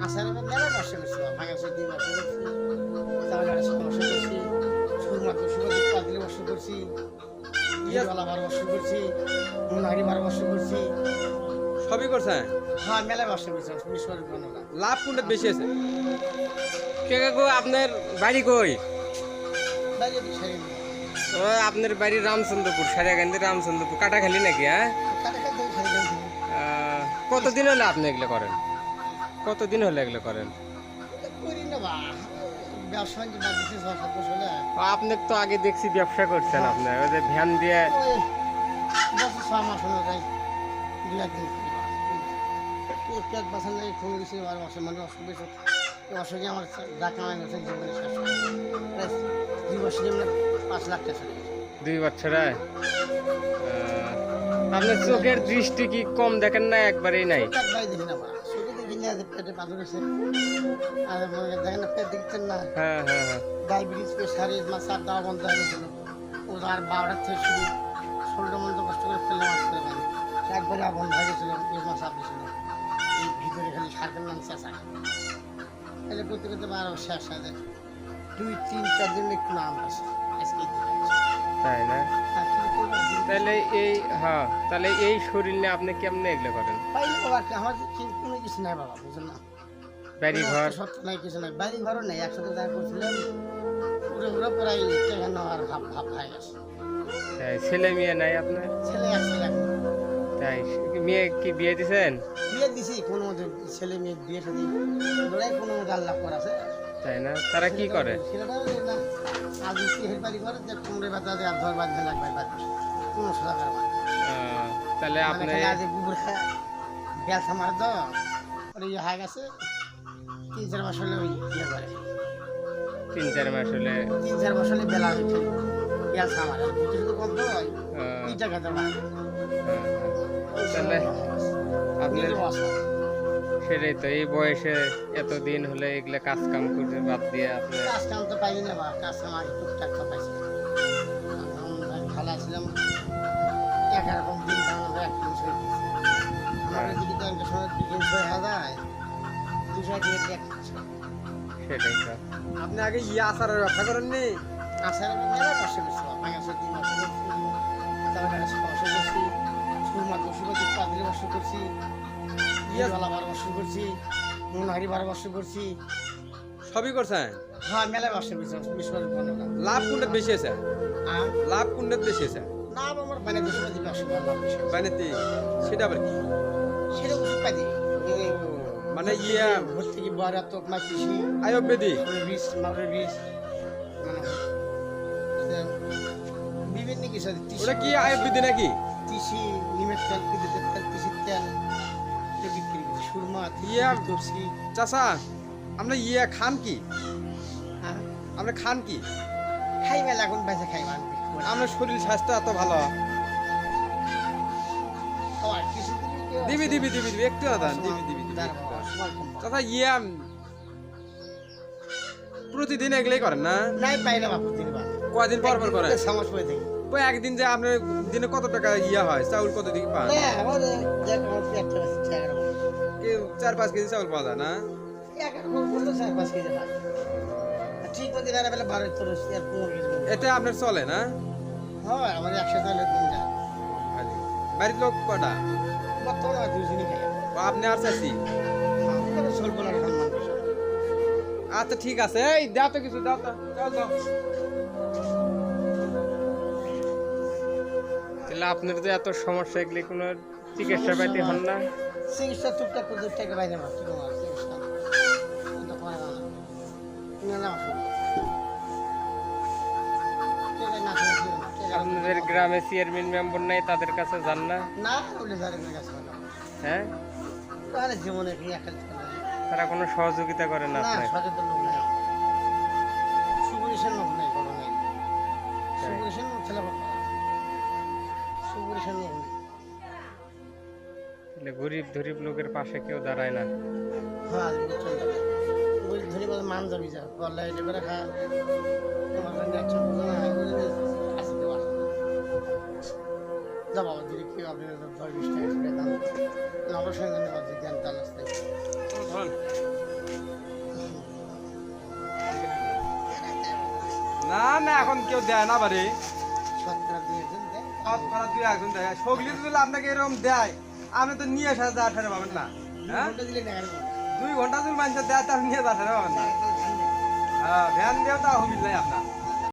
আসার মেলা বর্ষা করছি ভাঙাছে 2 বছর করছি চালাগাড়ি 6 বছর করছি সুরমা কুসুমা পাতলি বর্ষা করছি ইয়ালা 12 বছর করছি মুনারি 12 বছর করছি সবই করছেন হ্যাঁ মেলা বর্ষা করছি বিশ্বর বানালা লাভ কোনটা বেশি আছে কে গো আপনার বাড়ি কই বাইরে বিষয় ও আপনার বাড়ি রামচন্দ্রপুর সারিয়াকান্দি রামচন্দ্রপুর কাটাখালি নাকি হ্যাঁ কাটা কাটা খালি গান কতদিন হলো আপনি এগুলো করেন কতদিন হলো এগুলো করেন করি না বা ব্যবসা বাণিজ্য বাদ দিতে 6-7 বছর হলে আপনি তো আগে দেখছি ব্যবসা করছেন আপনি ওই যে ভ্যান দিয়ে ওই বছর 6 মাস হলো যাই 2-1 দিন এই পেট বাসন লাগে ফোন দিছি আর বছর মানে অসুবিধা অসুবিধা আমার ডাকা মানে হচ্ছে জীবনে শেষ 2 বছর যেমন 5 লাখ টাকা 2 বছরে আপনার চোখের দৃষ্টি কি কম দেখেন না একবারেই নাই একবারই দেখি না বা শুধু দেখি না যে পেটে পাথর আছে আর মনে দেখেন না পেট দেখছেন না হ্যাঁ হ্যাঁ হ্যাঁ ডায়াবেটিস প্রেশার মাসার দেওয়া বন্ধ হয়ে গেছিল ও আর 12টার থেকে শুরু 16টা মধ্যে কষ্ট করে ফেললে মাছ করে পানি একবারে বন্ধ হয়ে গেছিল এই মাছ আপনি ছিল এই ভিতরে খালি সার্কেল নাম চেঁচা তাহলে করতে করতে আরো শেষ হয়ে যায় 2-3-4 দিন একটু নাম আছে আজকে তাই না তাহলে এই হ্যাঁ তাহলে এই শরীর নিয়ে আপনি কেমনে এগুলো করেন পাইলে বাবা আমার কোনো কিছু নাই বাবা বুঝলেন না বাড়ি ঘর সত্য নাই কিছু নাই বাড়ি ঘরও নেই একসাথে দেখা করছিলাম পুরো পুরো প্রায় টেকা নেওয়ার ভাব ভাব হয়ে গেছে তাই ছেলে মেয়ে নাই আপনার ছেলে এক ছেলে এখন তাই মেয়ে কি বিয়ে দিছেন বিয়ে দিছি কোনো মধ্যে ছেলে মেয়ে বিয়ে সাথে লড়াই কোনো মধ্যে আল্লাহ করাছে তাই না তারা কি করে ছেলেটাও না আজ মিস্ত্রি হের বাড়ি করে যে কোমরে ব্যথা দিয়ে আর ধর বাঁধতে লাগবে বাড়ি কোনো সোজা করবা তাহলে আপনি আজ গুবরে ব্যথা মার তো ওর ইয়ে হয়ে গেছে 3-4 মাস হলে ওই ইয়ে করে 3-4 মাস হলে 3-4 মাস হলে বেলা উঠে ব্যথা মার আর ভিতরে তো কম তো ইটা খেতে পারে তাহলে আপনি নিজের অবস্থা সেটাই তো এই বয়সে এতদিন হলে এগুলা কাজ কাম করে বাদ দিয়ে আপনি কাজ কাম তো পাই না বা কাজ কাম আগে টুকটাক তো পাইছি ভালো ছিলাম একরকম দিন আমরা একদিন শুয়ে দিচ্ছি আমাদের দিকে তো একটা সময় বিকেল 6,000 200 দিয়ে সেটাই তো আপনি আগে আচারের ব্যবসা করেননি আসার মেলা বসে গেছি ভাঙাছে 2 মাস করছি চালাগাড়ি 6 বছর করছি সুরমা কুসুমা পাতলি বছর করছি ইয়ালা 12 বছর করছি মুনারি 12 বছর করছি সবই করছেন হ্যাঁ মেলা বসে গেছি বিশ্বর বানালা লাভ কোনটা বেশি আছে আর লাভ কোনটা বেশি আছে না আমার মানে দুশো দিকে অসুবিধা লাভ বেশি বানাতে সেটা আবার কি সেটা ওষুধ পাই দিই মানে ইয়া ভর্তি কি বড় তো মা কৃষি আয়ুর্বেদিক বিষ মারের বিষ মানে বিভিন্ন কিছু আছে ওটা কি আয়ুর্বেদিক নাকি তিসি নিমের তেল বিদ্যুতের তেল তিসির তেল এটা বিক্রি করি সুরমা ইয়া। তুলসি চাচা আমরা ইয়া খান কি হ্যাঁ আমরা খান কি খাই মেলা এখন বেঁচে খাই মান আমরা শরীর স্বাস্থ্য এত ভালো আর কিছু দিবি দিবি দিবি দিবি একটু দাদা দিবি দিবি দিবি চাচা ইয়া প্রতিদিন এগুলাই করেন না নাই পাই না বাপু দিন বা কয়দিন পর পর করেন সমস্যা হয়ে থাকে ওই একদিন যে আপনার দিনে কত টাকা ইয়া হয় চাউল কত দিকে পান না আমাদের দেখ আমার একটা আছে 4-5 কেজি চাউল পাওয়া যায় না 11 বলতো 4-5 কেজি হয় ঠিক মতো না বেলা 12-13 আর 15 কেজি এটা আপনার চলে না হয় আমার 100 টাকা দিন যায় বাড়ির লোক কটা বর্তমানে দুজনই খাই ও, আপনি আর চাষি আমাদের স্বল্প লাগে সম্মান বেশি আচ্ছা ঠিক আছে এই দাও তো কিছু দাও তো চল দাও তাহলে আপনার যে এত সমস্যা এগুলি কোনো চিকিৎসা পাতি হন না চিকিৎসা টুকটাক করে 2 টাকা বাইরে মারছি তোমার চিকিৎসা এটা করা না না আপনাদের গ্রামে চেয়ারম্যান মেম্বার নাই তাদের কাছে যান না না বলে জানি না কাছে হ্যাঁ তাহলে জীবনে কি একটা তারা কোনো সহযোগিতা করে না না আপনার সচেতন লোক নাই সুপুরিশের লোক নাই বড় নাই সুপুরিশের লোক ছেলে সুপুরিশের লোক নেই তাহলে গরিব ধরিব লোকের পাশে কেউ দাঁড়ায় না হ্যাঁ বুঝছেন ওই ধরি বলে মান যাবি যা বললে এটা করে খা তোমার জন্য একটা বুঝো না আসি দেওয়া যা বাবা যদি কেউ আপনার 10-20 টাকা দাম অবশ্যই জানি বাবা জ্ঞান তাল আসতে ধরুন না না এখন কেউ দেয় না বাড়ি শতকরা 2 একজন দেয়। সব করা দুই একজন দেয় সগলি যদি আপনাকে এরকম দেয় আপনি তো নিয়ে আসা যা ঠেরে পাবেন না হ্যাঁ ঘন্টা দিলে দেখার মতো। 2 ঘন্টা যদি মানুষের দেয় তাহলে নিয়ে যা ঠেরে পাবেন না হ্যাঁ ভ্যান দিয়েও তা হুবিল নাই আপনার